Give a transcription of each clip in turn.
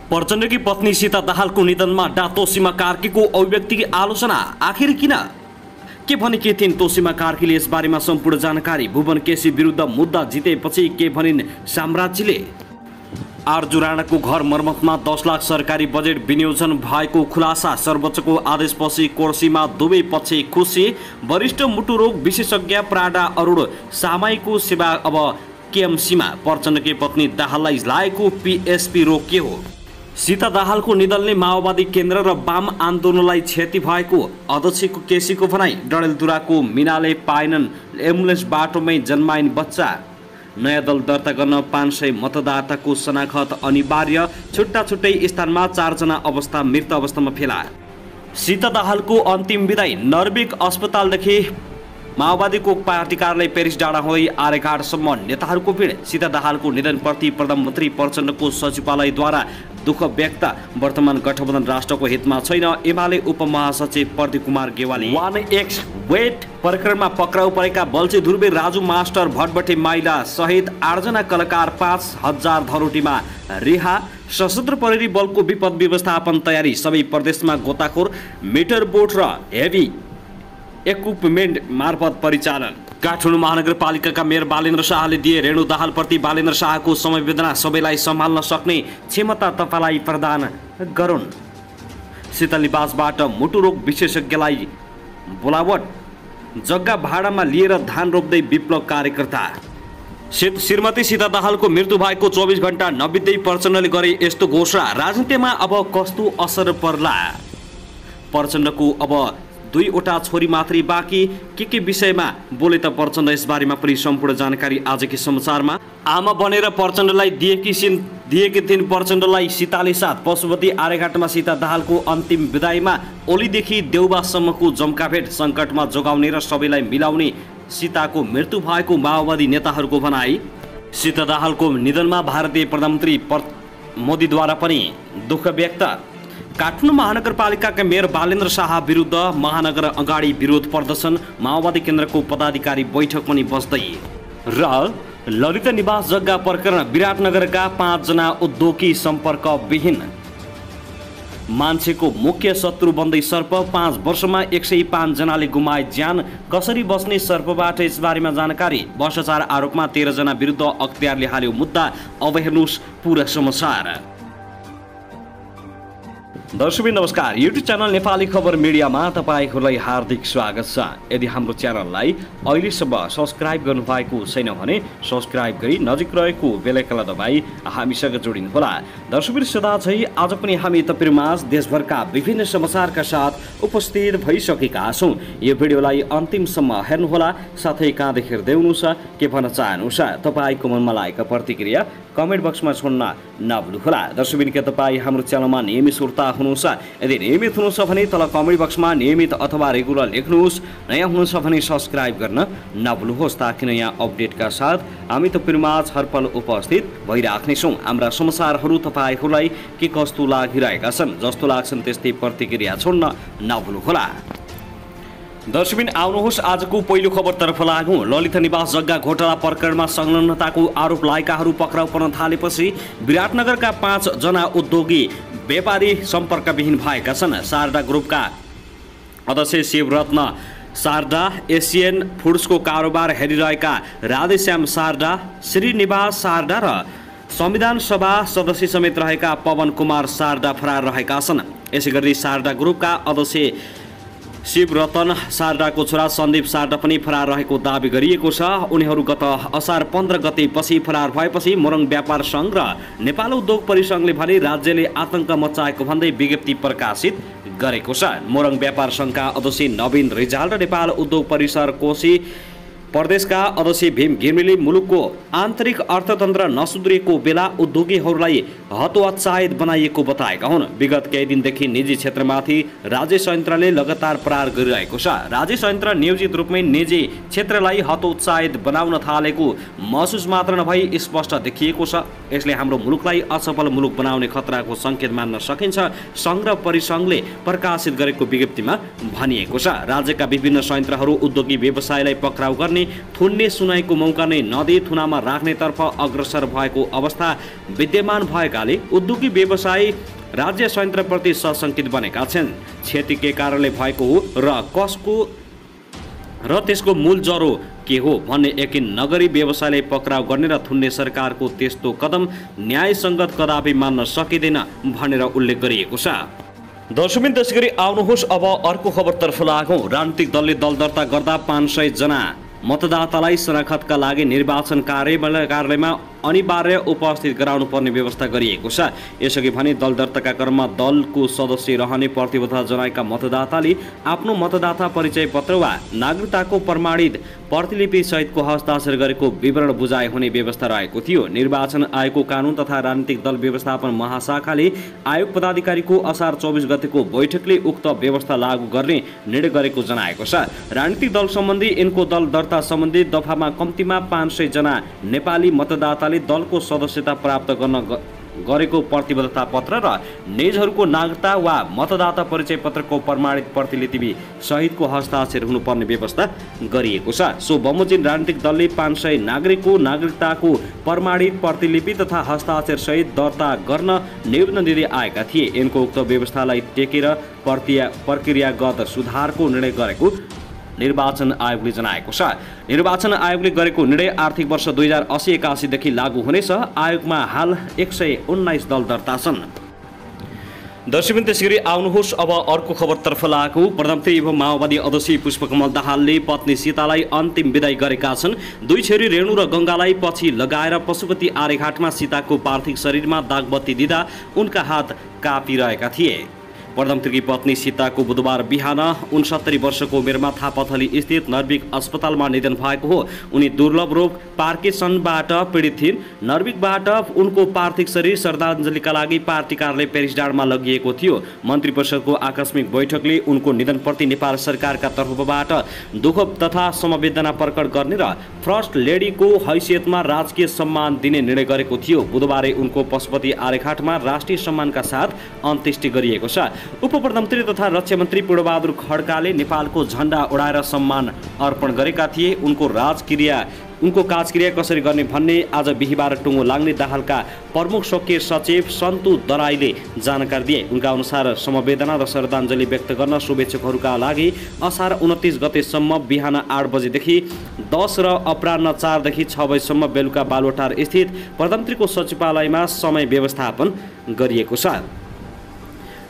प्रचण्डकी पत्नी सीता दाहालको निधनमा डा तोसीमा कार्कीको अभिव्यक्तिकी आलोचना आखिर किन के भनेकी थिइन् तोसीमा कार्कीले? यसबारेमा सम्पूर्ण जानकारी। भुवन केसी विरुद्ध मुद्दा जितेपछि के भनिन् साम्राज्यले? आरजु राणाको घर मर्मतमा 10 लाख सरकारी बजेट विनियोजन भएको खुलासा। सर्वोच्चको आदेशपछि कोर्सीमा दुवै पक्ष खुसी। वरिष्ठ मुटुरोग विशेषज्ञ प्राडा अरुण सामाईको सेवा अब केएमसीमा। प्रचण्डकी पत्नी दाहाललाई लागेको पीएसपी रोकियो हो। सीता दाहालको निधनले माओवादी केन्द्र र वाम आन्दोलनलाई क्षति भएको अध्यक्षको केसीको भनाई। डडेलधुराको मिनाले पाएनन् एम्बुलेन्स बाटोमै जन्माइन् बच्चा। नयाँ दल दर्ता गर्न 500 मतदाताको शनाखत अनिवार्य। छुट्टा छुट्टै स्थानमा 4 जना अवस्था मृत अवस्थामा फेला। सीता दाहालको अन्तिम विदाई। नर्विक अस्पतालदेखि माओवादीको पार्टी कार्यालय पेरिस डाँडा हुँदै आर्यघाटसम्म नेताहरूको भिड। सीता दाहालको निधनप्रति प्रधानमन्त्री प्रचण्डको सचिवालयद्वारा दुःख व्यक्त। वर्तमान गठबन्धन राष्ट्रको हितमा छैन। एमाले उपमहासचिव प्रदीप कुमार गेवाली। 1x वेट प्रकरणमा पक्राउ परेका बल्छी ध्रुवे राजु मास्टर भटभटे माइला सहित 8 जना कलाकार 5000 धरोटीमा रिहा। सशस्त्र प्रहरी बलको विपद व्यवस्थापन तयारी। सबै प्रदेशमा गोताखोर मिटर बोट र हेभी इक्विपमेन्ट मार्फत परिचालन। काठमाडौँ महानगरपालिकाका मेयर बालेन्द्र शाहले दिए रेणु दाहालप्रति बालेन्द्र शाहको संवेदना। सबैलाई सम्हाल्न सक्ने क्षमता तपाईँलाई प्रदान गरून्। शीतलनिवासबाट मुटुरोग विशेषज्ञलाई बोलावट। जग्गा भाडामा लिएर धान रोप्दै विप्लव कार्यकर्ता। श्रीमती सीता दाहालको मृत्यु भएको 24 घण्टा नबित्दै प्रचण्डले गरे यस्तो घोषणा। राजनीतिमा अब कस्तो असर पर्ला? प्रचण्डको अब 2वटा छोरी मात्रै बाँकी। के विषयमा बोले त प्रचण्ड? यसबारेमा पनि सम्पूर्ण जानकारी आजकै समाचारमा। आमा बनेर प्रचण्डलाई दिएकी थिइन् प्रचण्डलाई सीताले साथ। पशुपति आर्यघाटमा सीता दाहालको अन्तिम विदाईमा ओलीदेखि देउबासम्मको जम्का भेट। सङ्कटमा जोगाउने र सबैलाई मिलाउने सीताको मृत्यु भएको माओवादी नेताहरूको भनाई। सीता दाहालको निधनमा भारतीय प्रधानमन्त्री मोदीद्वारा पनि दुःख व्यक्त। काठमाडौँ महानगरपालिकाका मेयर बालेन्द्र शाह विरुद्ध महानगर अगाडि विरोध प्रदर्शन। माओवादी केन्द्रको पदाधिकारी बैठक पनि बस्दै। र ललित निवास जग्गा प्रकरण। विराटनगरका 5 जना उद्योगी सम्पर्कविहीन। मान्छेको मुख्य शत्रु बन्दै सर्प। 5 वर्षमा 105 जनाले गुमाए ज्यान। कसरी बस्ने सर्पबाट? यसबारेमा जानकारी। भ्रष्टाचार आरोपमा 13 जना विरुद्ध अख्तियारले हाल्यो मुद्दा। अब हेर्नुहोस् पूरा समाचार। दर्शकबिन नमस्कार। युट्युब च्यानल नेपाली खबर मिडियामा तपाईँहरूलाई हार्दिक स्वागत छ। यदि हाम्रो च्यानललाई अहिलेसम्म सब्सक्राइब गर्नुभएको छैन भने सब्सक्राइब गरी नजिक रहेको बेल आइकनलाई दबाई हामीसँग जोडिनुहोला। दर्शकबिन सदा चाहिँ आज पनि हामी तपाईँहरूमाझ देशभरका विभिन्न समाचारका साथ उपस्थित भइसकेका छौँ। यो भिडियोलाई अन्तिमसम्म हेर्नुहोला। साथै कहाँदेखि हेर्दै हुनुहुन्छ, के भन्न चाहनुहुन्छ, तपाईँको मनमा लागेका प्रतिक्रिया कमेन्ट बक्समा छोड्न नभुल्नुहोला। दर्शकबिन के तपाईँ हाम्रो च्यानलमा नियमित श्रोता हुनुहुन्छ? यदि नियमित हुनुहुन्छ भने तल कमेन्ट बक्समा नियमित अथवा रेगुलर लेख्नुहोस्। नयाँ हुनुहुन्छ भने सब्सक्राइब गर्न नभुल्नुहोस्, ताकि नयाँ अपडेटका साथ हामी तपाईँहरूमाझ हरपल उपस्थित भइराख्नेछौँ। हाम्रा समाचारहरू तपाईँहरूलाई के कस्तो लागिरहेका छन्, जस्तो लाग्छन् त्यस्तै प्रतिक्रिया छोड्न नभुल्नुहोला। दर्शकबिन आउनुहोस् आजको पहिलो खबरतर्फ लागौँ। ललित निवास जग्गा घोटाला प्रकरणमा संलग्नताको आरोप लागेकाहरू पक्राउ पर्न थालेपछि विराटनगरका 5 जना उद्योगी व्यापारी सम्पर्कविहीन भएका छन्। शारदा ग्रुपका अध्यक्ष शिवरत्न शारदा, एसियन फुड्सको कारोबार हेरिरहेका राधेश्याम शारदा, श्रीनिवास शारदा र संविधान सभा सदस्य समेत रहेका पवन कुमार शारदा फरार रहेका छन्। यसैगरी शारदा ग्रुपका अध्यक्ष शिवरतन शारदाको छोरा सन्दीप शारदा पनि फरार रहेको दावी गरिएको छ। उनीहरू गत असार 15 गतेपछि फरार भएपछि मोरङ व्यापार सङ्घ र नेपाल उद्योग परिसङ्घले भने राज्यले आतंक मचाएको भन्दै विज्ञप्ति प्रकाशित गरेको छ। मोरङ व्यापार सङ्घका अध्यक्ष नवीन रिजाल र नेपाल उद्योग परिसर कोशी प्रदेशका अध्यक्ष भीम घिमिरेले मुलुकको आन्तरिक अर्थतन्त्र नसुध्रिएको बेला उद्योगीहरूलाई हतोत्साहित बनाइएको बताएका हुन्। विगत केही दिनदेखि निजी क्षेत्रमाथि राज्य संयन्त्रले लगातार प्रहार गरिरहेको छ। राज्य संयन्त्र नियोजित रूपमै निजी क्षेत्रलाई हतोत्साहित बनाउन थालेको महसुस मात्र नभई स्पष्ट देखिएको छ। यसले हाम्रो मुलुकलाई असफल मुलुक बनाउने खतराको सङ्केत मान्न सकिन्छ, सङ्घ र परिसङ्घले प्रकाशित गरेको विज्ञप्तिमा भनिएको छ। राज्यका विभिन्न संयन्त्रहरू उद्योगी व्यवसायलाई पक्राउ गर्ने पनि थुन्ने सुनाइको मौका नै नदिई थुनामा राख्नेतर्फ अग्रसर भएको अवस्था विद्यमान भएकाले उद्योगी व्यवसायी राज्य संयन्त्रप्रति सशङ्कित बनेका छन्। क्षति के कारणले भएको हो र कसको र त्यसको मूल जरो के हो भन्ने यकिन नगरी व्यवसायले पक्राउ गर्ने र थुन्ने सरकारको त्यस्तो कदम न्यायसङ्गत कदापि मान्न सकिँदैन भनेर उल्लेख गरिएको छ। दर्शकबिन त्यसैगरी आउनुहोस् अब अर्को खबरतर्फ लागौँ। राजनीतिक दलले दल दर्ता गर्दा 500 जना मतदातालाई शनाखतका लागि निर्वाचन कार्यालयमा अनिवार्य उपस्थित गराउनु पर्ने व्यवस्था गरिएको छ। यसअघि भने दल दर्ताका क्रममा दलको सदस्य रहने प्रतिबद्धता जनाएका मतदाताले आफ्नो मतदाता परिचय पत्र वा नागरिकताको प्रमाणित प्रतिलिपि सहितको हस्ताक्षर गरेको विवरण बुझाइ हुने व्यवस्था रहेको थियो। निर्वाचन आयोगको कानुन तथा राजनीतिक दल व्यवस्थापन महाशाखाले आयोग पदाधिकारीको असार 24 गतेको बैठकले उक्त व्यवस्था लागू गर्ने निर्णय गरेको जनाएको छ। राजनीतिक दल सम्बन्धी यिनको दल दर्ता सम्बन्धी दफामा कम्तीमा 500 जना नेपाली मतदाताले दलको सदस्यता प्राप्त गर्न गरेको प्रतिबद्धता पत्र र निजहरूको नागरिकता वा मतदाता परिचय पत्रको प्रमाणित प्रतिलिपि सहितको हस्ताक्षर हुनुपर्ने व्यवस्था गरिएको छ। सो बमोजिम राजनीतिक दलले 500 नागरिकको नागरिकताको प्रमाणित प्रतिलिपि तथा हस्ताक्षर सहित दर्ता गर्न निवेदन दिँदै आएका थिए। यिनको उक्त व्यवस्थालाई टेकेर प्रक्रियागत सुधारको निर्णय गरेको निर्वाचन आयोगले जनाएको छ। निर्वाचन आयोगले गरेको निर्णय आर्थिक वर्ष 2080-81 देखि लागू हुनेछ। आयोगमा हाल 119 दल दर्ता छन्। दर्शकबिन त्यसैगरी आउनुहोस् अब अर्को खबरतर्फ लागौँ। प्रधानमन्त्री एवं माओवादी अध्यक्ष पुष्पकमल दाहालले पत्नी सीतालाई अन्तिम विदाई गरेका छन्। दुई छोरी रेणु र गङ्गालाई पछि लगाएर पशुपति आर्यघाटमा सीताको पार्थिव शरीरमा दागबत्ती दिँदा उनका हात काँपिरहेका थिए। प्रधानमन्त्रीकी पत्नी सीताको बुधबार बिहान 69 वर्षको उमेरमा थापाथली स्थित नर्भिक अस्पतालमा निधन भएको हो। उनी दुर्लभ रोग पार्किन्सनबाट पीडित थिइन्। नर्भिकबाट उनको पार्थिव शरीर श्रद्धाञ्जलीका लागि पार्टी कार्यालय पेरिसडाँडमा लगिएको थियो। मन्त्री परिषदको आकस्मिक बैठकले उनको निधनप्रति नेपाल सरकारका तर्फबाट दुःख तथा समवेदना प्रकट गर्ने र फर्स्ट लेडीको हैसियतमा राजकीय सम्मान दिने निर्णय गरेको थियो। बुधबार उनको पशुपति आर्यघाटमा राष्ट्रिय सम्मानका साथ अन्त्येष्टि गरिएको छ। उप प्रधानमन्त्री तथा रक्षा मन्त्री पूर्णबहादुर खड्काले नेपालको झण्डा उडाएर सम्मान अर्पण गरेका थिए। उनको काजक्रिया कसरी गर्ने भन्ने आज बिहिबार टुङ्गो लाग्ने दाहालका प्रमुख स्वकीय सचिव सन्तु दराईले जानकारी दिए। उनका अनुसार समवेदना र श्रद्धाञ्जली व्यक्त गर्न शुभेच्छुकहरूका लागि असार 29 गतेसम्म बिहान 8 बजेदेखि 10 र अपराह्न 4 देखि 6 बजेसम्म बेलुका बालुवाटार स्थित प्रधानमन्त्रीको सचिवालयमा समय व्यवस्थापन गरिएको छ।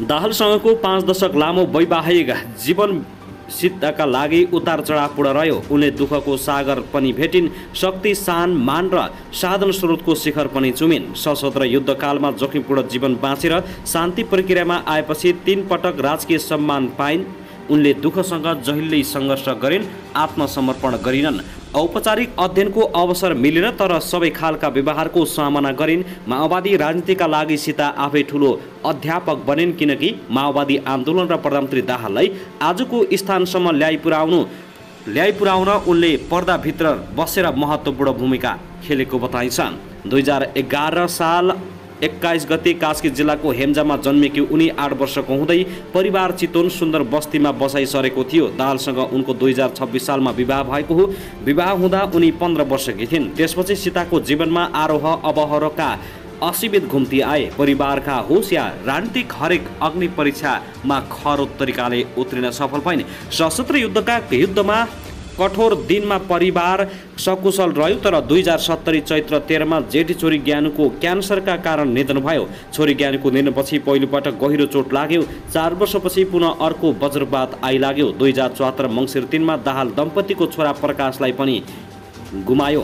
दाहालसँगको 5 दशक लामो वैवाहिक जीवन सीताका लागि उतार चढावपूर्ण रह्यो। उनले दुःखको सागर पनि भेटिन्, शक्ति, सान, मान र साधन स्रोतको शिखर पनि चुमिन्। सशस्त्र युद्धकालमा जोखिमपूर्ण जीवन बाँचेर शान्ति प्रक्रियामा आएपछि 3 पटक राजकीय सम्मान पाइन्। उनले दुःखसँग जहिल्यै सङ्घर्ष गरिन्, आत्मसमर्पण गरिनन्। औपचारिक अध्ययनको अवसर मिलेन तर सबै खालका व्यवहारको सामना गरिन्। माओवादी राजनीतिका लागि सीता आफै ठुलो अध्यापक बनिन्, किनकि माओवादी आन्दोलन र प्रधानमन्त्री दाहाललाई आजको स्थानसम्म ल्याइपुर्याउन उनले पर्दाभित्र बसेर महत्त्वपूर्ण भूमिका खेलेको बताइन्छन्। 2011 साल 21 गते कास्की जिल्लाको हेम्जामा जन्मेकी उनी 8 वर्षको हुँदै परिवार चितवन सुन्दर बस्तीमा बसाइ सरेको थियो। दाहालसँग उनको 2026 सालमा विवाह भएको हो। विवाह हुँदा उनी 15 वर्षकी थिइन्। त्यसपछि सीताको जीवनमा आरोह अवरोहका असीमित घुम्ती आए। परिवारका होस् या राजनीतिक हरेक अग्नि परीक्षामा खरो तरिकाले उत्रिन सफल भइन्। सशस्त्र युद्धमा कठोर दिनमा परिवार सकुशल रह्यो तर 2070 चैत्र 13मा जेठी छोरी ज्ञानुको क्यान्सरका कारण निधन भयो। छोरी ज्ञानुको निधनपछि पहिलोपटक गहिरो चोट लाग्यो। 4 वर्षपछि पुनः अर्को वज्रपात आइलाग्यो। 2074 मङ्सिर 3मा दाहाल दम्पतिको छोरा प्रकाशलाई पनि गुमायो।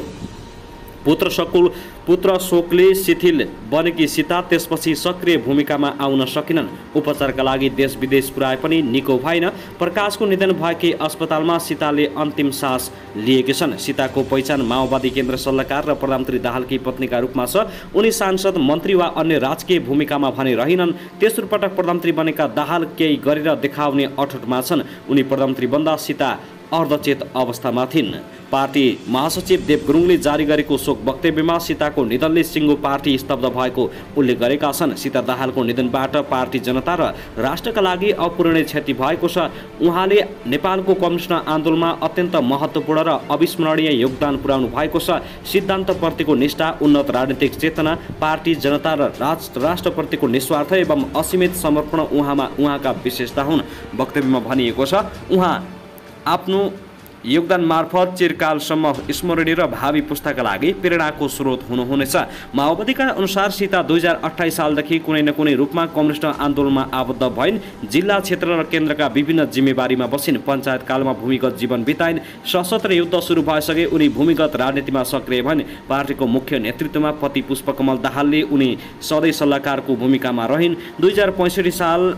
पुत्र शोकले शिथिल बनेकी सीता त्यसपछि सक्रिय भूमिकामा आउन सकिनन्। उपचारका लागि देश विदेश पुर्याए पनि निको भएन। प्रकाशको निधन भएकै अस्पतालमा सीताले अन्तिम सास लिएकी छन्। सीताको पहिचान माओवादी केन्द्र सल्लाहकार र प्रधानमन्त्री दाहालकी पत्नीका रूपमा छ। उनी सांसद, मन्त्री वा अन्य राजकीय भूमिकामा भने रहिनन्। तेस्रो पटक प्रधानमन्त्री बनेका दाहाल केही गरेर देखाउने अठोटमा छन्। उनी प्रधानमन्त्री बन्दा सीता अर्धचेत अवस्थामा थिइन्। पार्टी महासचिव देव गुरुङले जारी गरेको शोक वक्तव्यमा सीताको निधनले सिङ्गो पार्टी स्तब्ध भएको उल्लेख गरेका छन्। सीता दाहालको निधनबाट पार्टी जनता र राष्ट्रका लागि अपूरणीय क्षति भएको छ। उहाँले नेपालको कम्युनिस्ट आन्दोलनमा अत्यन्त महत्त्वपूर्ण र अविस्मरणीय योगदान पुर्याउनु भएको छ। सिद्धान्तप्रतिको निष्ठा, उन्नत राजनीतिक चेतना, पार्टी जनता र राष्ट्रप्रतिको निस्वार्थ एवं असीमित समर्पण उहाँका विशेषता हुन्। वक्तव्यमा भनिएको छ, उहाँ आफ्नो योगदान मार्फत चिरकालसम्म स्मरणीय र भावी पुस्ताका लागि प्रेरणाको स्रोत हुनुहुनेछ। माओवादीका अनुसार सीता 2028 सालदेखि कुनै न कुनै रूपमा कम्युनिस्ट आन्दोलनमा आबद्ध भइन्। जिल्ला, क्षेत्र र केन्द्रका विभिन्न जिम्मेवारीमा बसिन्। पञ्चायतकालमा भूमिगत जीवन बिताइन्। सशस्त्र युद्ध सुरु भएसँगै उनी भूमिगत राजनीतिमा सक्रिय भइन्। पार्टीको मुख्य नेतृत्वमा पति पुष्पकमल दाहालले उनी सधैँ सल्लाहकारको भूमिकामा रहिन्। 2065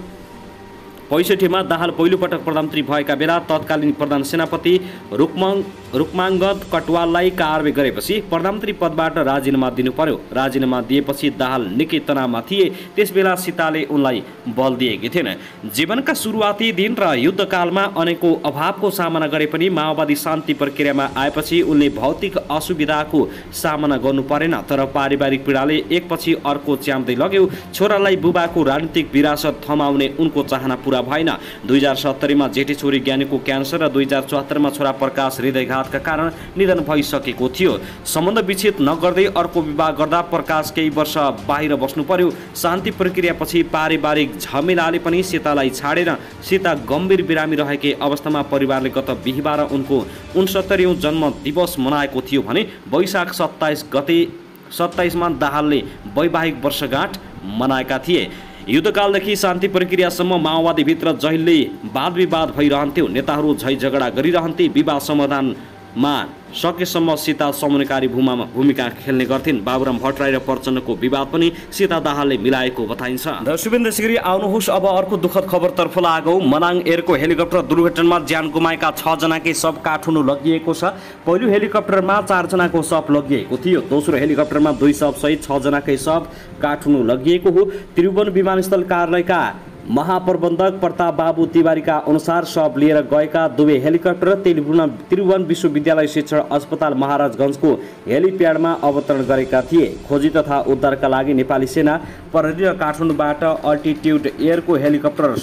मा दाहाल पहिलोपटक प्रधानमन्त्री भएका बेला तत्कालीन प्रधान सेनापति रुक्माङ्गद कटवाललाई कारवाही गरेपछि प्रधानमन्त्री पदबाट राजीनामा दिनु पर्यो। राजीनामा दिएपछि दाहाल निकै तनावमा थिए। त्यसबेला सीताले उनलाई बल दिएकी थिइन्। जीवनका सुरुवाती दिन र युद्धकालमा अनेकौं अभावको सामना गरे पनि माओवादी शान्ति प्रक्रियामा आएपछि उनले भौतिक असुविधाको सामना गर्नु परेन। तर पारिवारिक पीडाले एकपछि अर्को च्याम्दै लग्यो। छोरालाई बुबाको राजनीतिक विरासत थमाउने उनको चाहना पूरा भएन। 2070 मा जेठी छोरी ज्ञानीको क्यान्सर र 2074 मा छोरा प्रकाश हृदयघातका कारण निधन भइसकेको थियो। सम्बन्ध विच्छेद नगर्दै अर्को विवाह गर्दा प्रकाश केही वर्ष बाहिर बस्नु पर्यो। शान्ति प्रक्रियापछि पारिवारिक झमेलाले पनि सीतालाई छाडेन। सीता गम्भीर बिरामी रहेकै अवस्थामा परिवारले गत बिहीबार उनको 69औं जन्म दिवस मनाएको थियो भने वैशाख 27 मा दाहालले वैवाहिक वर्षगाँठ मनाएका थिए। युद्धकालदेखि शान्ति प्रक्रियासम्म माओवादीभित्र जहिल्यै वाद विवाद भइरहन्थ्यो। नेताहरू झै झगडा गरिरहन्थे। विवाद समाधानमा सकेसम्म सीता समन्वयकारी भूमिका खेल्ने गर्थिन्। बाबुराम भट्टराई र प्रचण्डको विवाद पनि सीता दाहालले मिलाएको बताइन्छ। दर्शकवृन्द, त्यसैगरी आउनुहोस् अब अर्को दुःखद खबरतर्फ लागौँ। मनाङ एयरको हेलिकप्टर दुर्घटनामा ज्यान गुमाएका 6 जनाकै शव काठमाडौँ लगिएको छ। पहिलो हेलिकप्टरमा 4 जनाको शव लगिएको थियो। दोस्रो हेलिकप्टरमा 2 शव सहित 6 जनाकै शव काठमाडौँ लगिएको हो। त्रिभुवन विमानस्थल कार्यालयका महाप्रबन्धक प्रताप बाबु तिवारीका अनुसार शव लिएर गएका दुवै हेलिकप्टर त्रिभुवन विश्वविद्यालय शिक्षण अस्पताल महाराजगञ्जको हेलिप्याडमा अवतरण गरेका थिए। खोजी तथा उद्धारका लागि नेपाली सेना प्रहरी र काठमाडौँबाट अल्टिट्युड एयरको हेलिकप्टर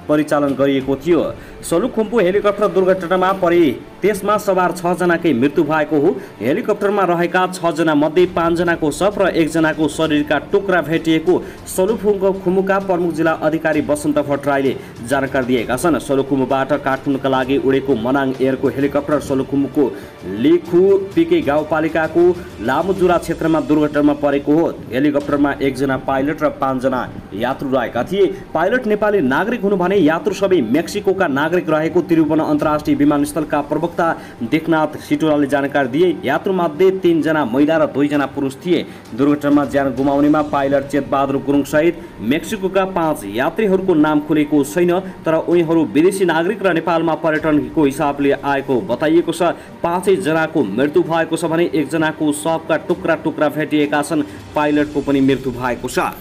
परिचालन गरिएको थियो। सोलुखुम्बु हेलिकप्टर दुर्घटनामा परि त्यसमा सवार 6 जनाकै मृत्यु भएको हो। हेलिकप्टरमा रहेका 6 जना मध्ये 5 जनाको शव र 1 जनाको शरीरका टुक्रा भेटिएको सोलुखुम्बुका प्रमुख जिल्ला अधिकारी वसन्त भट्टराईले जानकारी दिएका छन्। सोलुखुम्बुबाट काठमाडौँका लागि उडेको मनाङ एयरको हेलिकप्टर सोलुखुम्बुको लिखु पिके गाउँपालिकाको लामोजुरा क्षेत्रमा दुर्घटनामा परेको हो। हेलिकप्टरमा 1 जना पाइलट र 5 जना यात्रु रहेका थिए। पाइलट नेपाली नागरिक हुनु भने यात्रु सबै मेक्सिकोका नागरिक रहेको त्रिभुवन अन्तर्राष्ट्रिय विमानस्थलका प्रवक्ता देखनाथ सिटोलाले जानकारी दिए। यात्रुमध्ये 3 जना महिला र 2 जना पुरुष थिए। दुर्घटनामा ज्यान गुमाउनेमा पाइलट चेतबहादुर गुरुङ सहित मेक्सिकोका 5 यात्रीहरूको नाम खुलेको छैन। तर उनीहरू विदेशी नागरिक र नेपालमा पर्यटनको हिसाबले आएको बताइएको छ। 5 जनाको मृत्यु भएको छ भने 1 जनाको शवका टुक्रा भेटिएका छन्। पाइलटको पनि मृत्यु भएको छ।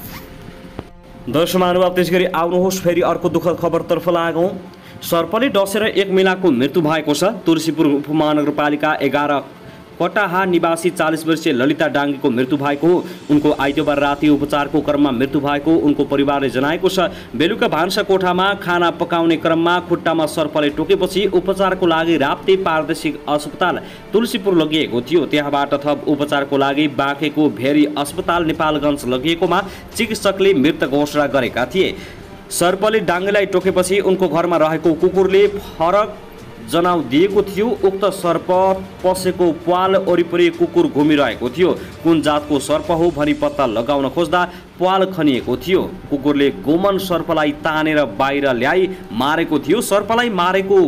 दर्शक महानुभाव, त्यसगरी आउनुहोस् फेरि अर्को दुःखद खबरतर्फ लागौँ। सर्पले डसेर 1 महिलाको मृत्यु भएको छ। तुलसीपुर उपमहानगरपालिका 11 कटाहा निवासी 40 वर्षीय ललिता डाङ्गीको मृत्यु भएको हो। उनको आइतबार राति उपचारको क्रममा मृत्यु भएको उनको परिवारले जनाएको छ। बेलुका भान्सा कोठामा खाना पकाउने क्रममा खुट्टामा सर्पले टोकेपछि उपचारको लागि राप्ती प्रादेशिक अस्पताल तुलसीपुर लगिएको थियो। त्यहाँबाट थप उपचारको लागि बाँकेको भेरी अस्पताल नेपालगञ्ज लगिएकोमा चिकित्सकले मृत घोषणा गरेका थिए। सर्पले डाङ्गीलाई टोकेपछि उनको घरमा रहेको कुकुरले फरक जनाउ दिएको थियो। उक्त सर्प पसेको प्वाल वरिपरि कुकुर घुमिरहेको थियो। कुन जातको सर्प हो भनी पत्ता लगाउन खोज्दा प्वाल खनिएको थियो। कुकुरले गोमन सर्पलाई तानेर बाहिर ल्याई मारेको थियो। सर्पलाई मारेको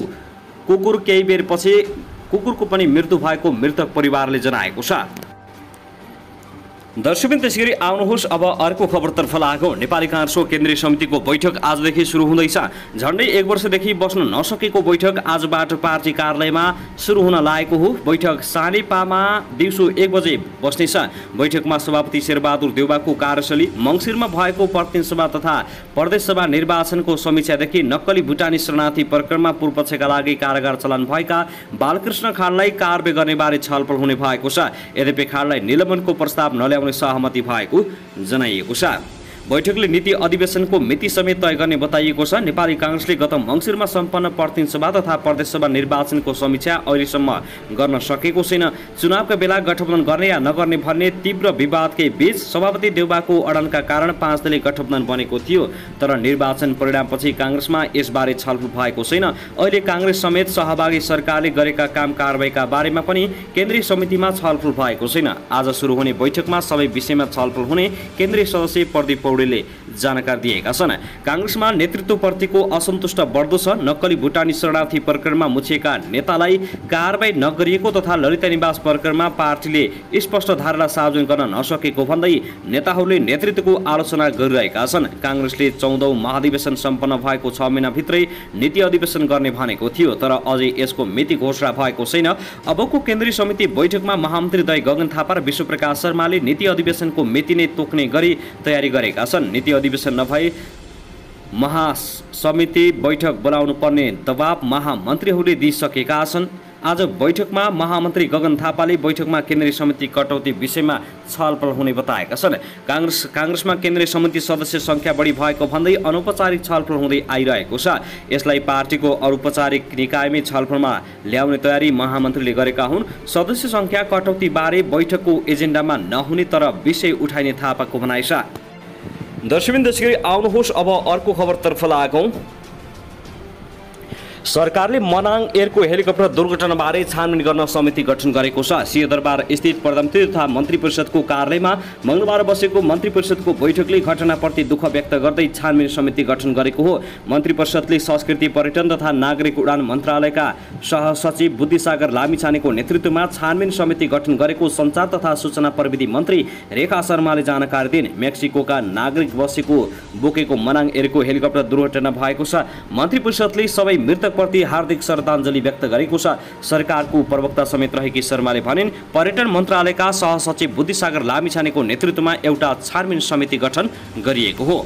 कुकुर केही बेरपछि कुकुरको पनि मृत्यु भएको मृतक परिवारले जनाएको छ। दर्शकबिन त्यसैगरी आउनुहोस् अब अर्को खबरतर्फ लागौँ। नेपाली काङ्ग्रेसको केन्द्रीय समितिको बैठक आजदेखि सुरु हुँदैछ। झन्डै 1 वर्षदेखि बस्न नसकेको बैठक आजबाट पार्टी कार्यालयमा सुरु हुन लागेको हो। बैठक सानेपामा दिउँसो 1 बजे बस्नेछ। बैठकमा सभापति शेरबहादुर देउवाको कार्यशैली, मङ्सिरमा भएको प्रतिनिधि सभा तथा प्रदेश सभा निर्वाचनको समीक्षादेखि नक्कली भुटानी शरणार्थी प्रकरणमा पूर्वपक्षका लागि कारागार चलान भएका बालकृष्ण खाँडलाई कारबाही गर्नेबारे छलफल हुने भएको छ। यद्यपि खाँडलाई निलम्बनको प्रस्ताव नल्याउने सहमति भएको जनाइएको छ। बैठकले नीति अधिवेशनको मिति समेत तय गर्ने बताइएको छ। नेपाली काङ्ग्रेसले गत मङ्सिरमा सम्पन्न प्रतिनिधि सभा तथा प्रदेश सभा निर्वाचनको समीक्षा अहिलेसम्म गर्न सकेको छैन। चुनावका बेला गठबन्धन गर्ने या नगर्ने भन्ने तीव्र विवादकै बीच सभापति देउवाको अडानका कारण 5 दलीय गठबन्धन बनेको थियो। तर निर्वाचन परिणामपछि काङ्ग्रेसमा यसबारे छलफल भएको छैन। अहिले काङ्ग्रेस समेत सहभागी सरकारले गरेका काम कारबाहीका बारेमा पनि केन्द्रीय समितिमा छलफल भएको छैन। आज सुरु हुने बैठकमा सबै विषयमा छलफल हुने केन्द्रीय सदस्य प्रदीप पौडेलले जानकारी दिएका छन्। काङ्ग्रेसमा नेतृत्वप्रतिको असन्तुष्ट बढ्दो छ। नक्कली भुटानी शरणार्थी प्रकरणमा मुछिएका नेतालाई कारबाही नगरिएको तथा ललिता निवास प्रकरणमा पार्टीले स्पष्ट धारणा सार्वजनिक गर्न नसकेको भन्दै नेताहरूले नेतृत्वको आलोचना गरिरहेका छन्। काङ्ग्रेसले 14औं महाधिवेशन सम्पन्न भएको 6 महिनाभित्रै नीति अधिवेशन गर्ने भनेको थियो, तर अझै यसको मिति घोषणा भएको छैन। अबको केन्द्रीय समिति बैठकमा महामन्त्री दय गगन थापा र विश्वप्रकाश शर्माले नीति अधिवेशनको मिति नै तोक्ने गरी तयारी गरेका छन्। नीति अधिवेशन नभए महासमिति बैठक बोलाउनु पर्ने दबाब महामन्त्रीहरूले दिइसकेका छन्। आज बैठकमा महामन्त्री गगन थापाले बैठकमा केन्द्रीय समिति कटौती विषयमा छलफल हुने बताएका छन्। काङ्ग्रेसमा केन्द्रीय समिति सदस्य संख्या बढी भएको भन्दै अनौपचारिक छलफल हुँदै आइरहेको छ। यसलाई पार्टीको औपचारिक निकायमै छलफलमा ल्याउने तयारी महामन्त्रीले गरेका हुन्। सदस्य संख्या कटौती बारे बैठकको एजेन्डामा नहुने तर विषय उठाइने थापाको भनाइ छ। दर्शकबिन त्यसैगरी आउनुहोस् अब अर्को खबरतर्फ लागौँ। सरकारले मनाङ एयरको हेलिकप्टर दुर्घटनाबारे छानबिन गर्न समिति गठन गरेको छ। सिंहदरबार स्थित प्रधानमन्त्री तथा मन्त्री परिषदको कार्यालयमा मङ्गलबार बसेको मन्त्री परिषदको बैठकले घटनाप्रति दुःख व्यक्त गर्दै छानबिन समिति गठन गरेको हो। मन्त्री परिषदले संस्कृति पर्यटन तथा नागरिक उडान मन्त्रालयका सहसचिव बुद्धिसागर लामिछानेको नेतृत्वमा छानबिन समिति गठन गरेको सञ्चार तथा सूचना प्रविधि मन्त्री रेखा शर्माले जानकारी दिए। मेक्सिकोका नागरिक बोकेको मनाङ एयरको हेलिकप्टर दुर्घटना भएको छ। मन्त्री परिषदले सबै मृतक प्रति हार्दिक श्रद्धाञ्जली व्यक्त गरेको छ। सरकारको प्रवक्ता समेत रहेकी शर्माले भनिन्, पर्यटन मन्त्रालयका सहसचिव बुद्धिसागर लामिछानेको नेतृत्वमा एउटा छानबिन समिति गठन गरिएको हो।